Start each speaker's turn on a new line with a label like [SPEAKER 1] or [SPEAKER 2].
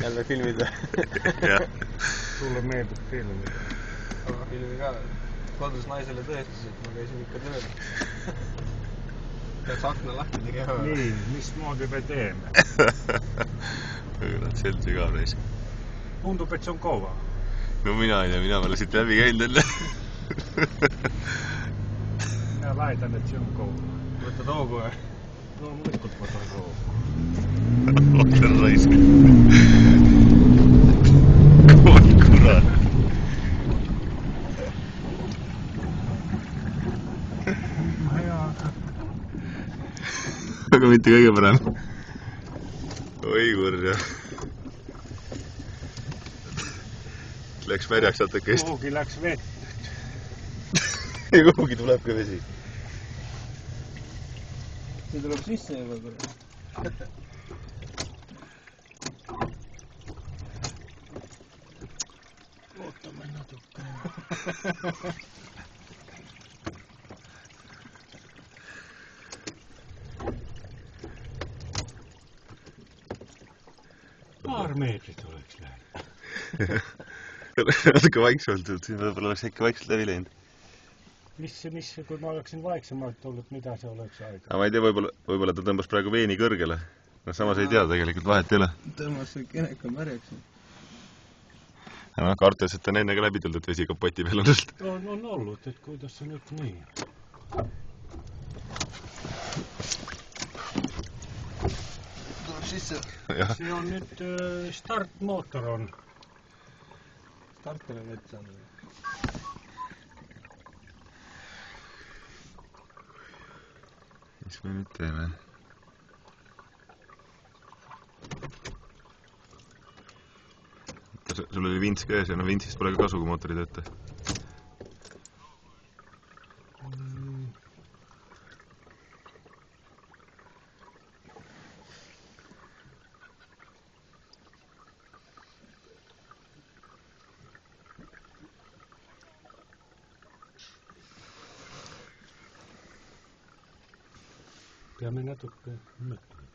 [SPEAKER 1] jälle filmid või?
[SPEAKER 2] Jah.
[SPEAKER 3] Sulle meeldib filmi?
[SPEAKER 1] Aga filmi ka. Kodus naisele tõestas, et ma käisin ikka tööl. Peaks akna lahti tegema.
[SPEAKER 3] Nii, mismoodi me teeme?
[SPEAKER 2] Seltsi ka reis.
[SPEAKER 3] Tundub, et see on kaua.
[SPEAKER 2] No mina ei tea, mina pole siit läbi käinud jälle.
[SPEAKER 3] Mina väidan, et see on kaua.
[SPEAKER 1] Võtad hoogu või?
[SPEAKER 3] Loomulikult võtan hoogu.
[SPEAKER 2] Otan raisk. Kurat. Aga mitte kõige parem. Oi kurja. Läks märjaks natukest.
[SPEAKER 3] Kuhugi läks vett.
[SPEAKER 2] Ja kuhugi tuleb ka vesi.
[SPEAKER 1] See tuleb sisse juba küll.
[SPEAKER 3] Ootame natuke. Paar meetrit oleks läinud.
[SPEAKER 2] Natuke vaiksemalt, siis võib-olla oleks äkki vaikselt läbi läinud.
[SPEAKER 3] Kui ma oleksin vaiksemalt tulnud, mida see oleks aega?
[SPEAKER 2] Aga ma ei tea, võib-olla ta tõmbas praegu veeni kõrgele. No samas ei tea, tegelikult vahet ei ole.
[SPEAKER 1] Tõmbas see keneka märjaks.
[SPEAKER 2] No kartes, et ta on enne ka läbi tulnud, et vesi kapoti peal on tõst.
[SPEAKER 3] On olnud, et kuidas see nüüd nii?
[SPEAKER 1] Tuleb sisse.
[SPEAKER 3] See on nüüd startmootor on.
[SPEAKER 1] Startile vett saanud.
[SPEAKER 2] Mis me nüüd teeme? Sul oli vints käes ja no vintsist pole ka kasu, kui mootori tööta.
[SPEAKER 3] Peame natuke mõtlema.